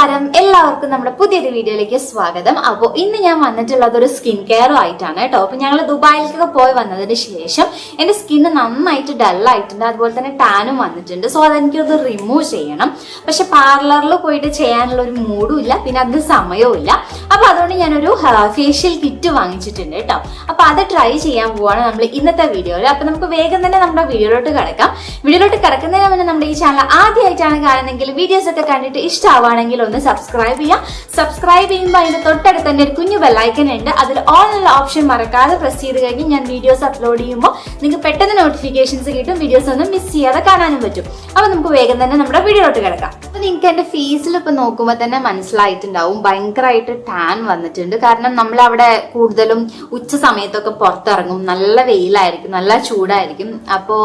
നമസ്കാരം എല്ലാവർക്കും നമ്മുടെ പുതിയൊരു വീഡിയോയിലേക്ക് സ്വാഗതം. അപ്പോൾ ഇന്ന് ഞാൻ വന്നിട്ടുള്ളത് ഒരു സ്കിൻ കെയറും ആയിട്ടാണ് കേട്ടോ. അപ്പോൾ ഞങ്ങൾ ദുബായിലേക്കൊക്കെ പോയി വന്നതിന് ശേഷം എൻ്റെ സ്കിന്ന് നന്നായിട്ട് ഡള്ളായിട്ടുണ്ട്, അതുപോലെ തന്നെ ടാനും വന്നിട്ടുണ്ട്. സോ അതെനിക്കത് റിമൂവ് ചെയ്യണം. പക്ഷെ പാർലറിൽ പോയിട്ട് ചെയ്യാനുള്ള ഒരു മൂഡും ഇല്ല, പിന്നെ അതിന് സമയവും ഇല്ല. അപ്പോൾ അതുകൊണ്ട് ഞാനൊരു ഫേഷ്യൽ കിറ്റ് വാങ്ങിച്ചിട്ടുണ്ട് കേട്ടോ. അപ്പോൾ അത് ട്രൈ ചെയ്യാൻ പോവാണ് നമ്മൾ ഇന്നത്തെ വീഡിയോയിൽ. അപ്പോൾ നമുക്ക് വേഗം തന്നെ നമ്മുടെ വീഡിയോയിലോട്ട് കിടക്കാം. വീഡിയോയിലോട്ട് കിടക്കുന്നതിന് മുന്നേ നമ്മുടെ ഈ ചാനൽ ആദ്യമായിട്ടാണ് കാണുന്നതെങ്കിൽ വീഡിയോസ് ഒക്കെ കണ്ടിട്ട് ഇഷ്ടമാണെങ്കിൽ ഒന്ന് സബ്സ്ക്രൈബ് ചെയ്യാം. സബ്സ്ക്രൈബ് ചെയ്യുമ്പോൾ അതിന്റെ തൊട്ടടുത്ത് തന്നെ ഒരു കുഞ്ഞു ബെല്ലൈക്കൻ ഉണ്ട്, അതിൽ ഓൾ എന്നുള്ള ഓപ്ഷൻ മറക്കാതെ പ്രസ് ചെയ്ത് കഴിഞ്ഞ് ഞാൻ വീഡിയോസ് അപ്ലോഡ് ചെയ്യുമ്പോൾ നിങ്ങൾക്ക് പെട്ടെന്ന് നോട്ടിഫിക്കേഷൻസ് കിട്ടും. വീഡിയോസ് ഒന്നും മിസ് ചെയ്യാതെ കാണാനും പറ്റും. അപ്പൊ നമുക്ക് വേഗം തന്നെ നമ്മുടെ വീഡിയോയിലോട്ട് കിടക്കാം. അപ്പൊ നിങ്ങൾക്ക് എന്റെ ഫേസിൽ ഇപ്പൊ നോക്കുമ്പോൾ തന്നെ മനസ്സിലായിട്ടുണ്ടാവും ഭയങ്കരമായിട്ട് ടാൻ വന്നിട്ടുണ്ട്. കാരണം നമ്മൾ അവിടെ കൂടുതലും ഉച്ച സമയത്തൊക്കെ പുറത്തിറങ്ങും, നല്ല വെയിലായിരിക്കും, നല്ല ചൂടായിരിക്കും. അപ്പോ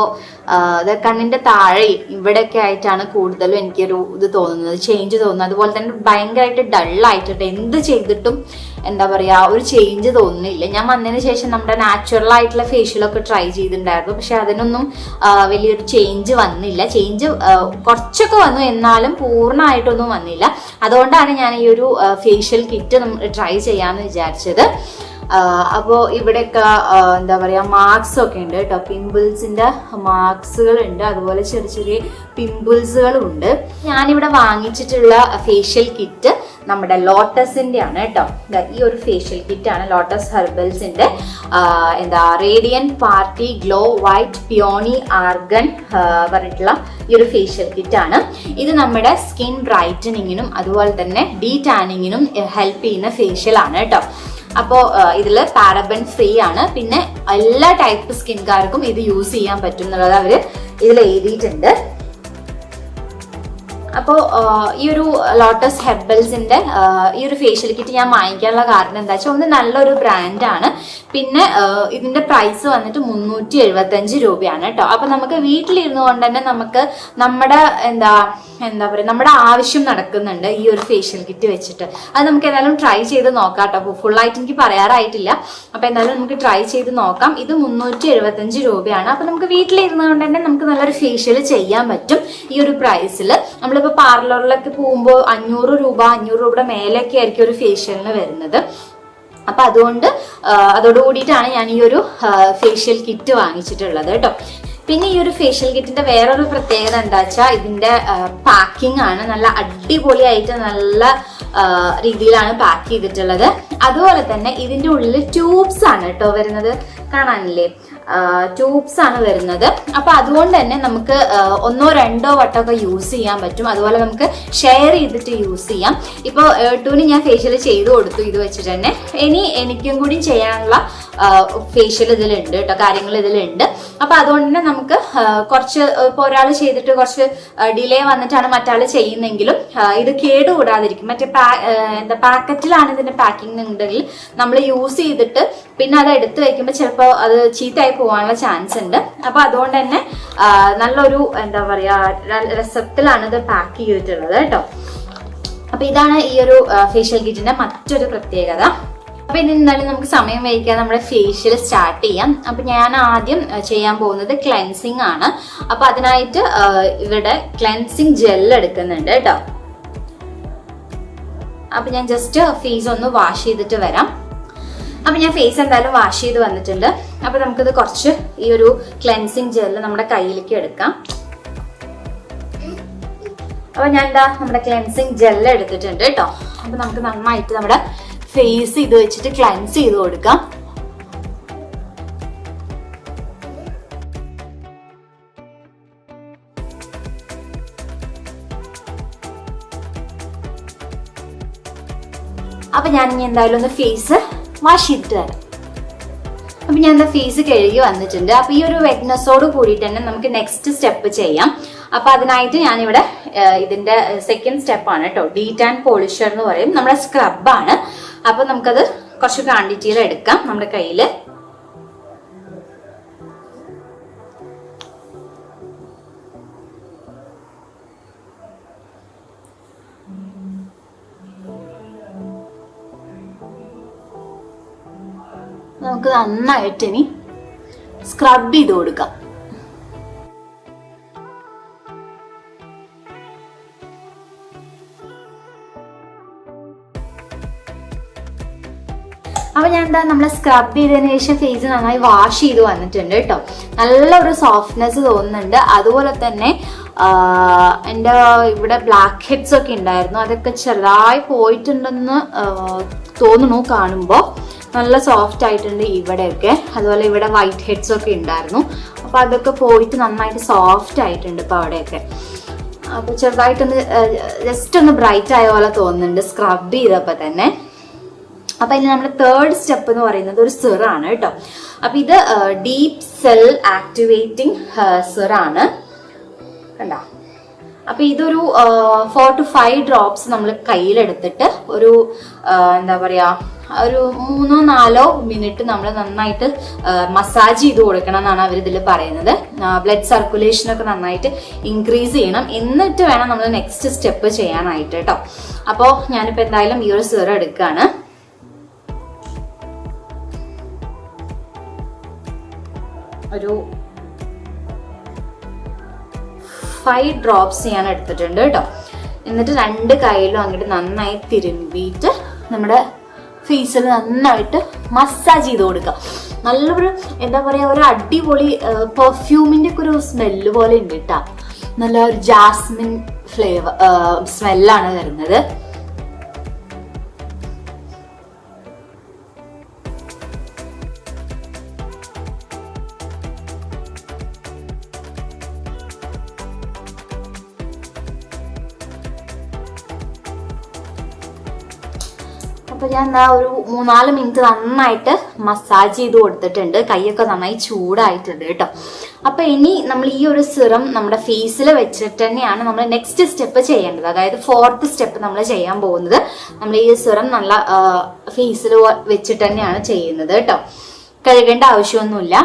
കണ്ണിന്റെ താഴെ ഇവിടെയൊക്കെ ആയിട്ടാണ് കൂടുതലും എനിക്കൊരു ഇത് തോന്നുന്നത്, ചേഞ്ച് തോന്നുന്നത്. അതുപോലെ തന്നെ ഭയങ്കരമായിട്ട് ഡള്ളായിട്ടുണ്ട്, എന്ത് ചെയ്തിട്ടും എന്താ പറയാ ഒരു ചേഞ്ച് തോന്നുന്നില്ല. ഞാൻ വന്നതിന് ശേഷം നമ്മുടെ നാച്ചുറൽ ആയിട്ടുള്ള ഫേഷ്യലൊക്കെ ട്രൈ ചെയ്തിട്ടുണ്ടായിരുന്നു, പക്ഷെ അതിനൊന്നും വലിയൊരു ചേഞ്ച് വന്നില്ല. ചേഞ്ച് കുറച്ചൊക്കെ വന്നു, എന്നാലും പൂർണ്ണമായിട്ടൊന്നും വന്നില്ല. അതുകൊണ്ടാണ് ഞാൻ ഈ ഒരു ഫേഷ്യൽ കിറ്റ് ട്രൈ ചെയ്യാന്ന് വിചാരിച്ചത്. അപ്പോൾ ഇവിടെയൊക്കെ എന്താ പറയുക മാർക്സ് ഒക്കെ ഉണ്ട് കേട്ടോ, പിമ്പിൾസിന്റെ മാർക്സുകൾ ഉണ്ട്, അതുപോലെ ചെറിയ ചെറിയ പിമ്പിൾസുകളും ഉണ്ട്. ഞാനിവിടെ വാങ്ങിച്ചിട്ടുള്ള ഫേഷ്യൽ കിറ്റ് നമ്മുടെ ലോട്ടസിന്റെ ആണ് കേട്ടോ. ഈ ഒരു ഫേഷ്യൽ കിറ്റ് ആണ് ലോട്ടസ് ഹെർബൽസിന്റെ radiant party glow white peony argan പറഞ്ഞിട്ടുള്ള ഈ ഒരു ഫേഷ്യൽ കിറ്റ് ആണ്. ഇത് നമ്മുടെ സ്കിൻ ബ്രൈറ്റനിങ്ങിനും അതുപോലെ തന്നെ ഡീ ടാനിങ്ങിനും ഹെൽപ്പ് ചെയ്യുന്ന ഫേഷ്യൽ ആണ് കേട്ടോ. അപ്പോൾ ഇതിൽ പാരബൻ ഫ്രീ ആണ്, പിന്നെ എല്ലാ ടൈപ്പ് സ്കിൻകാർക്കും ഇത് യൂസ് ചെയ്യാൻ പറ്റും എന്നുള്ളത് അവർ ഇതിൽ എഴുതിയിട്ടുണ്ട്. അപ്പോൾ ഈ ഒരു ലോട്ടസ് ഹെർബൽസിന്റെ ഈ ഒരു ഫേഷ്യൽ കിറ്റ് ഞാൻ വാങ്ങിക്കാനുള്ള കാരണം എന്താ വെച്ചാൽ, ഒന്ന് നല്ലൊരു ബ്രാൻഡാണ്, പിന്നെ ഇതിന്റെ പ്രൈസ് വന്നിട്ട് 375 രൂപയാണ് കേട്ടോ. അപ്പൊ നമുക്ക് വീട്ടിലിരുന്നു കൊണ്ട് തന്നെ നമുക്ക് നമ്മുടെ എന്താ പറയുക നമ്മുടെ ആവശ്യം നടക്കുന്നുണ്ട് ഈ ഒരു ഫേഷ്യൽ കിറ്റ് വെച്ചിട്ട്. അത് നമുക്ക് എന്തായാലും ട്രൈ ചെയ്ത് നോക്കാം കേട്ടോ. അപ്പോൾ ഫുള്ളായിട്ട് എനിക്ക് പറയാറായിട്ടില്ല, അപ്പൊ എന്തായാലും നമുക്ക് ട്രൈ ചെയ്ത് നോക്കാം. ഇത് 375 രൂപയാണ്. അപ്പൊ നമുക്ക് വീട്ടിലിരുന്നു കൊണ്ട് തന്നെ നമുക്ക് നല്ലൊരു ഫേഷ്യൽ ചെയ്യാൻ പറ്റും ഈ ഒരു പ്രൈസിൽ. നമ്മളിപ്പോ പാർലറിലൊക്കെ പോകുമ്പോൾ 500 രൂപയുടെ മേലൊക്കെ ആയിരിക്കും ഒരു ഫേഷ്യലിന് വരുന്നത്. അപ്പൊ അതോടുകൂടിയിട്ടാണ് ഞാൻ ഈ ഒരു ഫേഷ്യൽ കിറ്റ് വാങ്ങിച്ചിട്ടുള്ളത് കേട്ടോ. പിന്നെ ഈ ഒരു ഫേഷ്യൽ കിറ്റിന്റെ വേറൊരു പ്രത്യേകത എന്താ വെച്ചാൽ ഇതിന്റെ പാക്കിംഗ് ആണ്. നല്ല അടിപൊളിയായിട്ട് നല്ല രീതിയിലാണ് പാക്ക് ചെയ്തിട്ടുള്ളത്. അതുപോലെ തന്നെ ഇതിന്റെ ഉള്ളിൽ ട്യൂബ്സ് ആണ് കേട്ടോ വരുന്നത്, കാണാനില്ലേ, ട്യൂബ്സ് ആണ് വരുന്നത്. അപ്പൊ അതുകൊണ്ട് തന്നെ നമുക്ക് 1-2 വട്ടമൊക്കെ യൂസ് ചെയ്യാൻ പറ്റും. അതുപോലെ നമുക്ക് ഷെയർ ചെയ്തിട്ട് യൂസ് ചെയ്യാം. ഇപ്പോൾ ഏട്ടൂന് ഞാൻ ഫേഷ്യൽ ചെയ്ത് കൊടുത്തു ഇത് വെച്ചിട്ട് തന്നെ. ഇനി എനിക്കും കൂടി ചെയ്യാനുള്ള ഫേഷ്യൽ ഇതിലുണ്ട് കേട്ടോ, കാര്യങ്ങൾ ഇതിലുണ്ട്. അപ്പൊ അതുകൊണ്ട് തന്നെ നമുക്ക് കുറച്ച് ഇപ്പോൾ ഒരാൾ ചെയ്തിട്ട് കുറച്ച് ഡിലേ വന്നിട്ടാണ് മറ്റാൾ ചെയ്യുന്നെങ്കിലും ഇത് കേടുകൂടാതിരിക്കും. മറ്റേ പാക്കറ്റിലാണ് ഇതിന്റെ പാക്കിംഗ് ഉണ്ടെങ്കിൽ നമ്മൾ യൂസ് ചെയ്തിട്ട് പിന്നെ അത് എടുത്തു വെക്കുമ്പോൾ ചിലപ്പോൾ അത് ചീത്തയായി പോകാനുള്ള ചാൻസ് ഉണ്ട്. അപ്പൊ അതുകൊണ്ട് തന്നെ നല്ലൊരു എന്താ പറയാ രസത്തിലാണ് ഇത് പാക്ക് ചെയ്തിട്ടുള്ളത് കേട്ടോ. അപ്പൊ ഇതാണ് ഈ ഒരു ഫേഷ്യൽ കിറ്റിന്റെ മറ്റൊരു പ്രത്യേകത. അപ്പൊ ഇനി എന്തായാലും നമുക്ക് സമയം വൈകാതെ നമ്മുടെ ഫേഷ്യൽ സ്റ്റാർട്ട് ചെയ്യാം. അപ്പൊ ഞാൻ ആദ്യം ചെയ്യാൻ പോകുന്നത് ക്ലെൻസിങ് ആണ്. അപ്പൊ അതിനായിട്ട് ഇവിടെ ക്ലെൻസിങ് ജെൽ എടുക്കുന്നുണ്ട് കേട്ടോ. അപ്പൊ ഞാൻ ജസ്റ്റ് ഫേസ് ഒന്ന് വാഷ് ചെയ്തിട്ട് വരാം. അപ്പൊ ഞാൻ ഫേസ് എന്തായാലും വാഷ് ചെയ്ത് വന്നിട്ടുണ്ട്. അപ്പൊ നമുക്കിത് കുറച്ച് ഈ ഒരു ക്ലെൻസിങ് ജെല്ല് നമ്മുടെ കയ്യിലേക്ക് എടുക്കാം. അപ്പൊ ഞാൻ നമ്മുടെ ക്ലെൻസിങ് ജെല്ല് എടുത്തിട്ടുണ്ട് കേട്ടോ. അപ്പൊ നമുക്ക് നന്നായിട്ട് നമ്മുടെ ഫേസ് ഇത് വെച്ചിട്ട് ക്ലെൻസ് ചെയ്ത് കൊടുക്കാം. അപ്പൊ ഞാൻ ഇനി എന്തായാലും ഒന്ന് ഫേസ് വാഷ് ചെയ്തിട്ട് വരാം. അപ്പൊ ഞാൻ ഫേസ് കഴുകി വന്നിട്ടുണ്ട്. അപ്പൊ ഈ ഒരു വെറ്റ്നെസ്സോട് കൂടിയിട്ട് തന്നെ നമുക്ക് നെക്സ്റ്റ് സ്റ്റെപ്പ് ചെയ്യാം. അപ്പൊ അതിനായിട്ട് ഞാനിവിടെ ഇതിന്റെ സെക്കൻഡ് സ്റ്റെപ്പാണ് കേട്ടോ, ഡീ ടാൻ പോളിഷർ എന്ന് പറയും, നമ്മുടെ സ്ക്രബാണ്. അപ്പൊ നമുക്കത് കുറച്ച് ക്വാണ്ടിറ്റിയിൽ എടുക്കാം നമ്മുടെ കയ്യില്. നമുക്ക് നന്നായിട്ട് ഇനി സ്ക്രബ് ചെയ്ത് കൊടുക്കാം. എന്താ നമ്മളെ സ്ക്രബ് ചെയ്തതിനു ശേഷം ഫേസ് നന്നായി വാഷ് ചെയ്ത് വന്നിട്ടുണ്ട് കേട്ടോ. നല്ലൊരു സോഫ്റ്റ്നെസ് തോന്നുന്നുണ്ട്. അതുപോലെ തന്നെ എൻ്റെ ഇവിടെ ബ്ലാക്ക് ഹെഡ്സ് ഒക്കെ ഉണ്ടായിരുന്നു, അതൊക്കെ ചെറുതായി പോയിട്ടുണ്ടെന്ന് തോന്നുന്നു കാണുമ്പോൾ. നല്ല സോഫ്റ്റ് ആയിട്ടുണ്ട് ഇവിടെയൊക്കെ. അതുപോലെ ഇവിടെ വൈറ്റ് ഹെഡ്സ് ഒക്കെ ഉണ്ടായിരുന്നു, അപ്പോൾ അതൊക്കെ പോയിട്ട് നന്നായിട്ട് സോഫ്റ്റ് ആയിട്ടുണ്ട് ഇപ്പോൾ അവിടെയൊക്കെ. അപ്പോൾ ചെറുതായിട്ടൊന്ന് ജസ്റ്റ് ഒന്ന് ബ്രൈറ്റ് ആയ പോലെ തോന്നുന്നുണ്ട് സ്ക്രബ് ചെയ്തപ്പോൾ തന്നെ. അപ്പൊ ഇനി നമ്മുടെ തേർഡ് സ്റ്റെപ്പ് എന്ന് പറയുന്നത് ഒരു സിറാണ് കേട്ടോ. അപ്പൊ ഇത് ഡീപ് സെൽ ആക്ടിവേറ്റിംഗ് സിറാണ് കണ്ടോ. അപ്പൊ ഇതൊരു 4 to 5 ഡ്രോപ്സ് നമ്മൾ കയ്യിലെടുത്തിട്ട് ഒരു എന്താ പറയാ ഒരു 3-4 മിനിറ്റ് നമ്മൾ നന്നായിട്ട് മസാജ് ചെയ്ത് കൊടുക്കണം എന്നാണ് അവർ ഇതിൽ പറയുന്നത്. ബ്ലഡ് സർക്കുലേഷൻ ഒക്കെ നന്നായിട്ട് ഇൻക്രീസ് ചെയ്യണം, എന്നിട്ട് വേണം നമ്മൾ നെക്സ്റ്റ് സ്റ്റെപ്പ് ചെയ്യാനായിട്ട് കേട്ടോ. അപ്പോൾ ഞാനിപ്പോൾ എന്തായാലും ഈ ഒരു സിറം എടുക്കുകയാണ്. ഒരു 5 ഡ്രോപ്സ് ഞാൻ എടുത്തിട്ടുണ്ട് കേട്ടോ. എന്നിട്ട് 2 കൈയിലും അങ്ങോട്ട് നന്നായി തിരുമ്പിയിട്ട് നമ്മുടെ ഫേസിൽ നന്നായിട്ട് മസാജ് ചെയ്ത് കൊടുക്കുക. നല്ലൊരു എന്താ പറയുക, ഒരു അടിപൊളി പെർഫ്യൂമിൻ്റെ ഒക്കെ ഒരു സ്മെല്ല് പോലെ ഉണ്ട് കേട്ടോ. നല്ല ഒരു ജാസ്മിൻ ഫ്ലേവർ സ്മെല്ലാണ് വരുന്നത്. അപ്പൊ ഞാൻ ഒരു 3-4 മിനിറ്റ് നന്നായിട്ട് മസാജ് ചെയ്ത് കൊടുത്തിട്ടുണ്ട്. കൈയൊക്കെ നന്നായി ചൂടായിട്ടുണ്ട് കേട്ടോ. അപ്പൊ ഇനി നമ്മൾ ഈ ഒരു സിറം നമ്മുടെ ഫേസിൽ വെച്ചിട്ട് തന്നെയാണ് നമ്മൾ നെക്സ്റ്റ് സ്റ്റെപ്പ് ചെയ്യേണ്ടത്. അതായത് 4th സ്റ്റെപ്പ് നമ്മൾ ചെയ്യാൻ പോകുന്നത്. നമ്മൾ ഈ സിറം നല്ല ഫേസിൽ വെച്ചിട്ട് തന്നെയാണ് ചെയ്യുന്നത് കേട്ടോ. കഴുകേണ്ട ആവശ്യമൊന്നുമില്ല.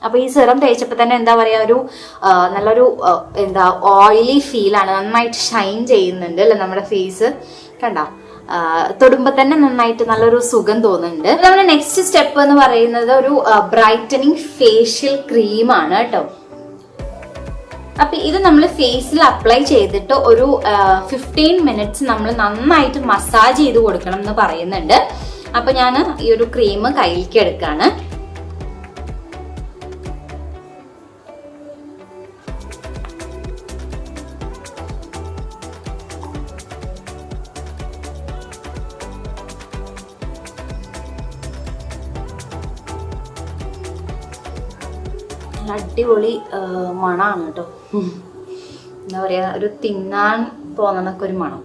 അപ്പൊ ഈ സിറം തേച്ചപ്പോ തന്നെ എന്താ പറയാ, ഒരു നല്ലൊരു എന്താ ഓയിലി ഫീലാണ്. നന്നായിട്ട് ഷൈൻ ചെയ്യുന്നുണ്ട് അല്ലെ നമ്മുടെ ഫേസ് കണ്ടോ. തൊടുമ്പോ തന്നെ നന്നായിട്ട് നല്ലൊരു സുഖം തോന്നുന്നുണ്ട്. നമ്മുടെ നെക്സ്റ്റ് സ്റ്റെപ്പ് എന്ന് പറയുന്നത് ഒരു ബ്രൈറ്റനിങ് ഫേഷ്യൽ ക്രീമാണ് കേട്ടോ. അപ്പൊ ഇത് നമ്മൾ ഫേസിൽ അപ്ലൈ ചെയ്തിട്ട് ഒരു 15 മിനിറ്റ്സ് നമ്മൾ നന്നായിട്ട് മസാജ് ചെയ്ത് കൊടുക്കണം എന്ന് പറയുന്നുണ്ട്. അപ്പൊ ഞാൻ ഈ ഒരു ക്രീം കയ്യിലേക്ക് എടുക്കാണ്. അടിപൊളി മണമാണ് കേട്ടോ. എന്താ പറയാ, ഒരു തിന്നാൻ തോന്നണൊക്കെ ഒരു മണം.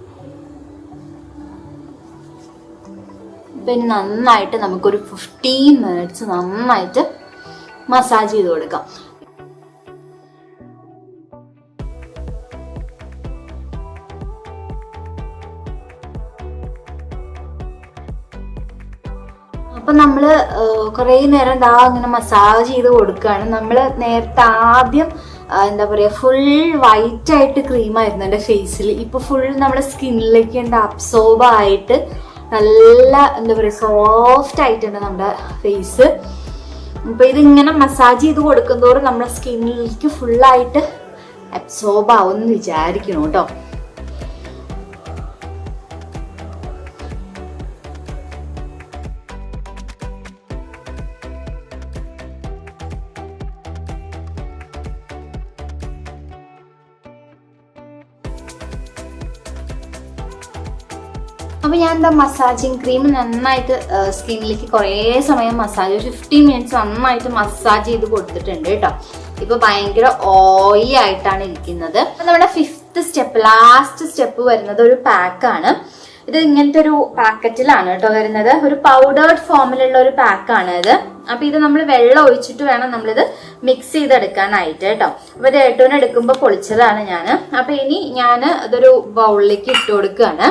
പിന്നെ നന്നായിട്ട് നമുക്കൊരു 15 മിനിറ്റ്സ് നന്നായിട്ട് മസാജ് ചെയ്ത് കൊടുക്കാം. അപ്പൊ നമ്മള് കുറെ നേരം എന്താ ഇങ്ങനെ മസാജ് ചെയ്ത് കൊടുക്കുകയാണ്. നമ്മള് നേരത്തെ ആദ്യം എന്താ പറയാ ഫുൾ വൈറ്റ് ആയിട്ട് ക്രീമായിരുന്നു എൻ്റെ ഫേസിൽ. ഇപ്പൊ ഫുൾ നമ്മുടെ സ്കിന്നിലേക്ക് എന്താ അബ്സോർബ് ആയിട്ട് നല്ല എന്താ പറയാ സോഫ്റ്റ് ആയിട്ടുണ്ട് നമ്മുടെ ഫേസ്. ഇപ്പൊ ഇതിങ്ങനെ മസാജ് ചെയ്ത് കൊടുക്കുന്തോറും നമ്മുടെ സ്കിന്നിലേക്ക് ഫുള്ളായിട്ട് അബ്സോർബ് ആവും എന്ന് വിചാരിക്കണം കേട്ടോ. അപ്പൊ ഞാൻ എന്താ മസാജിങ് ക്രീം നന്നായിട്ട് സ്കിന്നിലേക്ക് കുറേ സമയം മസാജ് 15 മിനിറ്റ്സ് നന്നായിട്ട് മസാജ് ചെയ്ത് കൊടുത്തിട്ടുണ്ട് കേട്ടോ. ഇപ്പൊ ഭയങ്കര ഓയിലി ആയിട്ടാണ് ഇരിക്കുന്നത്. അപ്പൊ നമ്മുടെ 5th സ്റ്റെപ്പ്, ലാസ്റ്റ് സ്റ്റെപ്പ് വരുന്നത് ഒരു പാക്കാണ്. ഇത് ഇങ്ങനത്തെ ഒരു പാക്കറ്റിലാണ് കേട്ടോ വരുന്നത്. ഒരു പൗഡേർഡ് ഫോമിലുള്ള ഒരു പാക്കാണ് ഇത്. അപ്പൊ ഇത് നമ്മൾ വെള്ളം ഒഴിച്ചിട്ട് വേണം നമ്മളിത് മിക്സ് ചെയ്തെടുക്കാനായിട്ട് കേട്ടോ. അപ്പൊ ഇത് ഏട്ടൂന് എടുക്കുമ്പോൾ പൊളിച്ചതാണ് ഞാൻ. അപ്പൊ ഇനി ഞാൻ ഇതൊരു ബൗളിലേക്ക് ഇട്ട് കൊടുക്കുകയാണ്.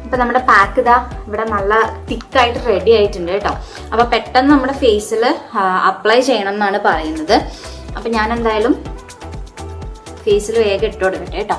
അപ്പൊ നമ്മുടെ പാക്ക് ഇതാ ഇവിടെ നല്ല തിക്കായിട്ട് റെഡി ആയിട്ടുണ്ട് കേട്ടോ. അപ്പൊ പെട്ടെന്ന് നമ്മുടെ ഫേസിൽ അപ്ലൈ ചെയ്യണം എന്നാണ് പറയുന്നത്. അപ്പൊ ഞാൻ എന്തായാലും ഫേസിൽ വേഗം ഇട്ട് കൊടുക്കട്ടെ കേട്ടോ.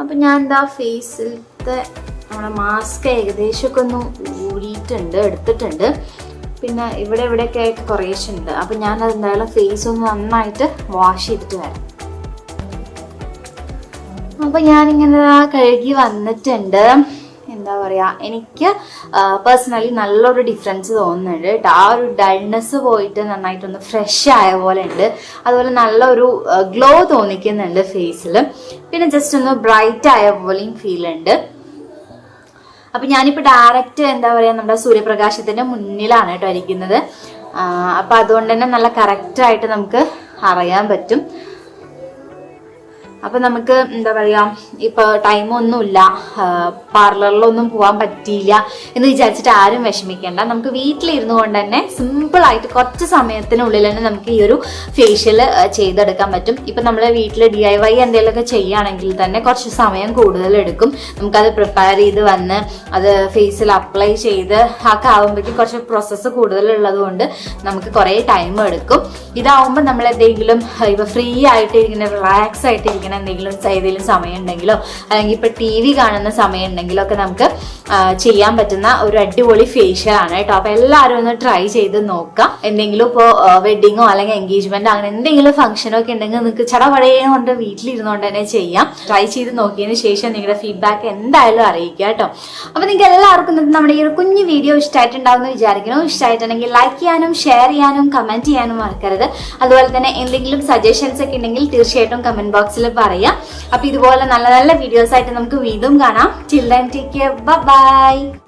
അപ്പൊ ഞാൻ എന്താ ഫേസിലത്തെ നമ്മുടെ മാസ്ക് ഏകദേശമൊക്കെ ഒന്ന് ഊരിയിട്ടുണ്ട്, എടുത്തിട്ടുണ്ട്. പിന്നെ ഇവിടെയൊക്കെ ആയിട്ട് കുറേശ്ശെ ഉണ്ട്. അപ്പൊ ഞാൻ എന്തായാലും ഫേസ് ഒന്ന് നന്നായിട്ട് വാഷ് ചെയ്തിട്ട് വരാം. അപ്പൊ ഞാനിങ്ങനെ കഴുകി വന്നിട്ടുണ്ട്. എന്താ പറയാ, എനിക്ക് പേഴ്സണലി നല്ലൊരു ഡിഫറൻസ് തോന്നുന്നുണ്ട് കേട്ടോ. ആ ഒരു ഡൾനെസ് പോയിട്ട് നന്നായിട്ടൊന്ന് ഫ്രഷ് ആയ പോലെ ഉണ്ട്. അതുപോലെ നല്ലൊരു ഗ്ലോ തോന്നിക്കുന്നുണ്ട് ഫേസിൽ. പിന്നെ ജസ്റ്റ് ഒന്ന് ബ്രൈറ്റ് ആയ പോലെയും ഫീൽ ഉണ്ട്. അപ്പൊ ഞാനിപ്പോ ഡയറക്റ്റ് എന്താ പറയാ നമ്മുടെ സൂര്യപ്രകാശത്തിന്റെ മുന്നിലാണ് കേട്ടോ ഇരിക്കുന്നത്. അപ്പൊ അതുകൊണ്ട് തന്നെ നല്ല കറക്റ്റ് ആയിട്ട് നമുക്ക് അറിയാൻ പറ്റും. അപ്പൊ നമുക്ക് എന്താ പറയാ, ഇപ്പൊ ടൈമൊന്നുമില്ല, പാർലറിലൊന്നും പോകാൻ പറ്റിയില്ല എന്ന് വിചാരിച്ചിട്ട് ആരും വിഷമിക്കേണ്ട. നമുക്ക് വീട്ടിലിരുന്നു കൊണ്ട് തന്നെ സിമ്പിൾ ആയിട്ട് കുറച്ച് സമയത്തിനുള്ളിൽ തന്നെ നമുക്ക് ഈ ഒരു ഫേഷ്യൽ ചെയ്തെടുക്കാൻ പറ്റും. ഇപ്പൊ നമ്മൾ വീട്ടിൽ DIY എന്തെങ്കിലുമൊക്കെ ചെയ്യുകയാണെങ്കിൽ തന്നെ കുറച്ച് സമയം കൂടുതൽ എടുക്കും. നമുക്കത് പ്രിപ്പയർ ചെയ്ത് വന്ന് അത് ഫേസിൽ അപ്ലൈ ചെയ്ത് ഒക്കെ ആകുമ്പോഴേക്കും കുറച്ച് പ്രോസസ്സ് കൂടുതലുള്ളത് കൊണ്ട് നമുക്ക് കുറേ ടൈം എടുക്കും. ഇതാവുമ്പോൾ നമ്മൾ എന്തെങ്കിലും ഇപ്പൊ ഫ്രീ ആയിട്ട് ഇങ്ങനെ റിലാക്സ് ആയിട്ട് ഇരിക്കണം എന്തെങ്കിലും സമയം ഉണ്ടെങ്കിലോ അല്ലെങ്കിൽ ഇപ്പൊ TV കാണുന്ന സമയം ഉണ്ടെങ്കിലോ ഒക്കെ നമുക്ക് ചെയ്യാൻ പറ്റുന്ന ഒരു അടിപൊളി ഫേഷ്യൽ ആണ് കേട്ടോ. അപ്പൊ എല്ലാവരും ഒന്ന് ട്രൈ ചെയ്ത് നോക്കാം. എന്തെങ്കിലും ഇപ്പോൾ വെഡിങ്ങോ അല്ലെങ്കിൽ എൻഗേജ്മെന്റ് അങ്ങനെ എന്തെങ്കിലും ഫംഗ്ഷനോ ഒക്കെ ഉണ്ടെങ്കിൽ നിങ്ങൾക്ക് ചടപടയെ കൊണ്ട് വീട്ടിലിരുന്നുകൊണ്ട് തന്നെ ചെയ്യാം. ട്രൈ ചെയ്ത് നോക്കിയതിന് ശേഷം നിങ്ങളുടെ ഫീഡ്ബാക്ക് എന്തായാലും അറിയിക്കുക കേട്ടോ. അപ്പൊ നിങ്ങൾക്ക് എല്ലാവർക്കും നമ്മുടെ ഈ ഒരു കുഞ്ഞു വീഡിയോ ഇഷ്ടമായിട്ടുണ്ടാവുമെന്ന് വിചാരിക്കുന്നു. ഇഷ്ടമായിട്ടുണ്ടെങ്കിൽ ലൈക്ക് ചെയ്യാനും ഷെയർ ചെയ്യാനും കമന്റ് ചെയ്യാനും മറക്കരുത്. അതുപോലെ തന്നെ എന്തെങ്കിലും സജഷൻസ് ഒക്കെ ഉണ്ടെങ്കിൽ തീർച്ചയായിട്ടും കമന്റ് ബോക്സിൽ പറയാം. അപ്പൊ ഇതുപോലെ നല്ല നല്ല വീഡിയോസ് ആയിട്ട് നമുക്ക് വീണ്ടും കാണാം. Till then, take care. Bye bye.